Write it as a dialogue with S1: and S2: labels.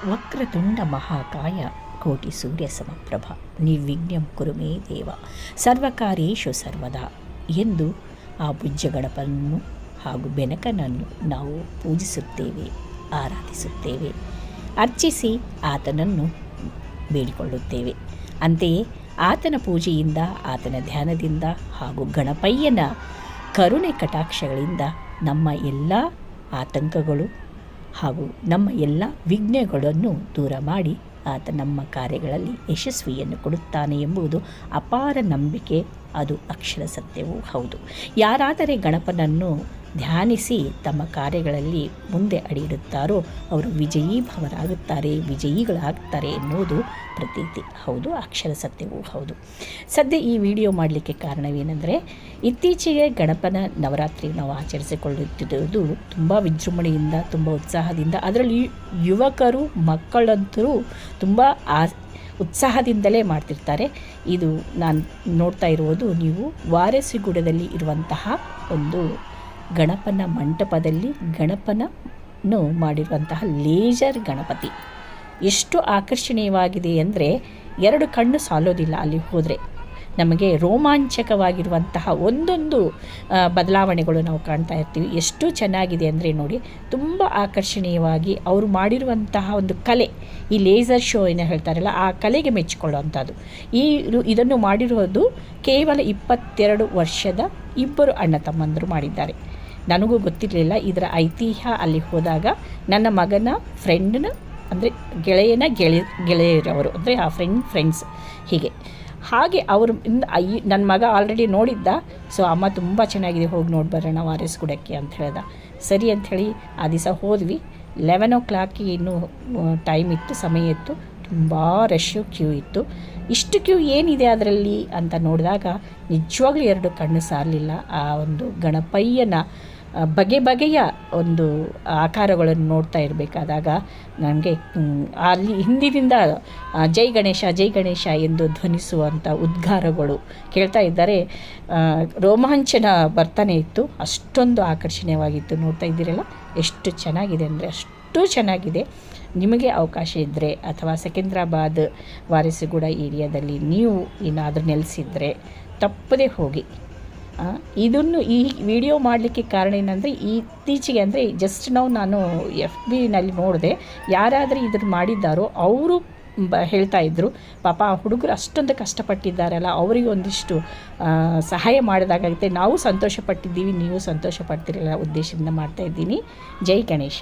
S1: ವಕ್ರತುಂಡ ಮಹಾಕಾಯ ಕೋಟಿ ಸೂರ್ಯ ಸಮಪ್ರಭ ನಿರ್ವಿಘ್ನಂ ಕುರು ಮೇ ದೇವ ಸರ್ವಕಾರ್ಯೇಷು ಸರ್ವದಾ ಎಂದು ಆ ಪೂಜ್ಯ ಗಣಪನನ್ನು ಹಾಗೂ ಬೆನಕನನ್ನು ನಾವು ಪೂಜಿಸುತ್ತೇವೆ, ಆರಾಧಿಸುತ್ತೇವೆ, ಅರ್ಚಿಸಿ ಆತನನ್ನು ಬೇಡಿಕೊಳ್ಳುತ್ತೇವೆ. ಅಂತೆಯೇ ಆತನ ಪೂಜೆಯಿಂದ, ಆತನ ಧ್ಯಾನದಿಂದ ಹಾಗೂ ಗಣಪಯ್ಯನ ಕರುಣೆ ಕಟಾಕ್ಷಗಳಿಂದ ನಮ್ಮ ಎಲ್ಲ ಆತಂಕಗಳು ಹಾಗೂ ನಮ್ಮ ಎಲ್ಲ ವಿಘ್ನಗಳನ್ನು ದೂರ ಮಾಡಿ ಆತ ನಮ್ಮ ಕಾರ್ಯಗಳಲ್ಲಿ ಯಶಸ್ವಿಯನ್ನು ಕೊಡುತ್ತಾನೆ ಎಂಬುದು ಅಪಾರ ನಂಬಿಕೆ. ಅದು ಅಕ್ಷರ ಸತ್ಯವೂ ಹೌದು. ಯಾರಾದರೆ ಗಣಪನನ್ನು ಧ್ಯಾನಿಸಿ ತಮ್ಮ ಕಾರ್ಯಗಳಲ್ಲಿ ಮುಂದೆ ಅಡಿಯಿಡುತ್ತಾರೋ ಅವರು ವಿಜಯೀಭವರಾಗುತ್ತಾರೆ, ವಿಜಯಿಗಳಾಗ್ತಾರೆ ಎನ್ನುವುದು ಪ್ರತೀತಿ ಹೌದು, ಅಕ್ಷರ ಸತ್ಯವೂ ಹೌದು. ಸದ್ಯ ಈ ವಿಡಿಯೋ ಮಾಡಲಿಕ್ಕೆ ಕಾರಣವೇನೆಂದರೆ, ಇತ್ತೀಚೆಗೆ ಗಣಪನ ನವರಾತ್ರಿ ನಾವು ಆಚರಿಸಿಕೊಳ್ಳುತ್ತಿರುವುದು ತುಂಬ ವಿಜೃಂಭಣೆಯಿಂದ, ತುಂಬ ಉತ್ಸಾಹದಿಂದ. ಅದರಲ್ಲಿ ಯುವಕರು ಮಕ್ಕಳಂತರೂ ತುಂಬ ಉತ್ಸಾಹದಿಂದಲೇ ಮಾಡ್ತಿರ್ತಾರೆ. ಇದು ನಾನು ನೋಡ್ತಾ ಇರುವುದು ನೀವು ವಾರಸಿಗುಡದಲ್ಲಿ ಇರುವಂತಹ ಒಂದು ಗಣಪನ ಮಂಟಪದಲ್ಲಿ ಗಣಪನನ್ನು ಮಾಡಿರುವಂತಹ ಲೇಜರ್ ಗಣಪತಿ ಎಷ್ಟು ಆಕರ್ಷಣೀಯವಾಗಿದೆ ಅಂದರೆ ಎರಡು ಕಣ್ಣು ಸಾಲೋದಿಲ್ಲ. ಅಲ್ಲಿ ಹೋದರೆ ನಮಗೆ ರೋಮಾಂಚಕವಾಗಿರುವಂತಹ ಒಂದೊಂದು ಬದಲಾವಣೆಗಳು ನಾವು ಕಾಣ್ತಾ ಇರ್ತೀವಿ. ಎಷ್ಟು ಚೆನ್ನಾಗಿದೆ ಅಂದರೆ ನೋಡಿ, ತುಂಬ ಆಕರ್ಷಣೀಯವಾಗಿ ಅವರು ಮಾಡಿರುವಂತಹ ಒಂದು ಕಲೆ, ಈ ಲೇಸರ್ ಶೋ ಏನು ಹೇಳ್ತಾರಲ್ಲ ಆ ಕಲೆಗೆ ಮೆಚ್ಚಿಕೊಳ್ಳುವಂಥದ್ದು. ಇದನ್ನು ಮಾಡಿರೋದು ಕೇವಲ 22 ವರ್ಷದ ಇಬ್ಬರು ಅಣ್ಣ ತಮ್ಮಂದರು ಮಾಡಿದ್ದಾರೆ. ನನಗೂ ಗೊತ್ತಿರಲಿಲ್ಲ ಇದರ ಐತಿಹ್ಯ. ಅಲ್ಲಿ ಹೋದಾಗ ನನ್ನ ಮಗನ ಫ್ರೆಂಡ್ನ ಅಂದರೆ ಗೆಳೆಯರವರು ಅಂದರೆ ಆ ಫ್ರೆಂಡ್ಸ್ ಹಾಗೆ ಅವರು ನನ್ನ ಮಗ ಆಲ್ರೆಡಿ ನೋಡಿದ್ದ. ಸೊ ಅಮ್ಮ ತುಂಬ ಚೆನ್ನಾಗಿದೆ, ಹೋಗಿ ನೋಡಿ ಬರೋಣ ವಾರಸ್ಗುಡಕ್ಕೆ ಅಂತ ಹೇಳ್ದ. ಸರಿ ಅಂಥೇಳಿ ಆ ದಿವಸ ಹೋದ್ವಿ. 11 o'clock ಇನ್ನೂ ಟೈಮ್ ಇತ್ತು, ಸಮಯ ಇತ್ತು. ತುಂಬ ರಶ್ಶು ಕ್ಯೂ ಇತ್ತು. ಇಷ್ಟು ಕ್ಯೂ ಏನಿದೆ ಅದರಲ್ಲಿ ಅಂತ ನೋಡಿದಾಗ ನಿಜವಾಗ್ಲೂ ಎರಡು ಕಣ್ಣು ಸಾರಲಿಲ್ಲ. ಆ ಒಂದು ಗಣಪಯ್ಯನ ಬಗೆಯ ಒಂದು ಆಕಾರಗಳನ್ನು ನೋಡ್ತಾ ಇರಬೇಕಾದಾಗ ನನಗೆ ಅಲ್ಲಿ ಹಿಂದಿನಿಂದ ಜೈ ಗಣೇಶ ಜೈ ಗಣೇಶ ಎಂದು ಧ್ವನಿಸುವಂಥ ಉದ್ಗಾರಗಳು ಕೇಳ್ತಾ ಇದ್ದರೆ ರೋಮಾಂಚನ ಬರ್ತಾನೆ ಇತ್ತು. ಅಷ್ಟೊಂದು ಆಕರ್ಷಣೀಯವಾಗಿತ್ತು. ನೋಡ್ತಾ ಇದ್ದೀರಲ್ಲ ಎಷ್ಟು ಚೆನ್ನಾಗಿದೆ ಅಂದರೆ ಅಷ್ಟು ಚೆನ್ನಾಗಿದೆ. ನಿಮಗೆ ಅವಕಾಶ ಇದ್ದರೆ ಅಥವಾ ಸಿಕಿಂದ್ರಾಬಾದ್ ವಾರಸಿಗುಡ ಏರಿಯಾದಲ್ಲಿ ನೀವು ಏನಾದರೂ ನೆಲೆಸಿದರೆ ತಪ್ಪದೇ ಹೋಗಿ. ಇದನ್ನು ಈ ವಿಡಿಯೋ ಮಾಡಲಿಕ್ಕೆ ಕಾರಣ ಏನಂದರೆ, ಇತ್ತೀಚೆಗೆ ಅಂದರೆ ಜಸ್ಟ್ ನಾನು FBನಲ್ಲಿ ನೋಡಿದೆ, ಯಾರಾದರೂ ಇದನ್ನು ಮಾಡಿದ್ದಾರೋ ಅವರು ಹೇಳ್ತಾ ಇದ್ದರು, ಪಾಪ ಆ ಹುಡುಗರು ಅಷ್ಟೊಂದು ಕಷ್ಟಪಟ್ಟಿದ್ದಾರಲ್ಲ, ಅವರಿಗೆ ಒಂದಿಷ್ಟು ಸಹಾಯ ಮಾಡಿದಾಗುತ್ತೆ. ನಾವು ಸಂತೋಷಪಟ್ಟಿದ್ದೀವಿ, ನೀವು ಸಂತೋಷ ಪಡ್ತಿರಲ್ಲ ಉದ್ದೇಶದಿಂದ ಮಾಡ್ತಾಯಿದ್ದೀನಿ. ಜೈ ಗಣೇಶ.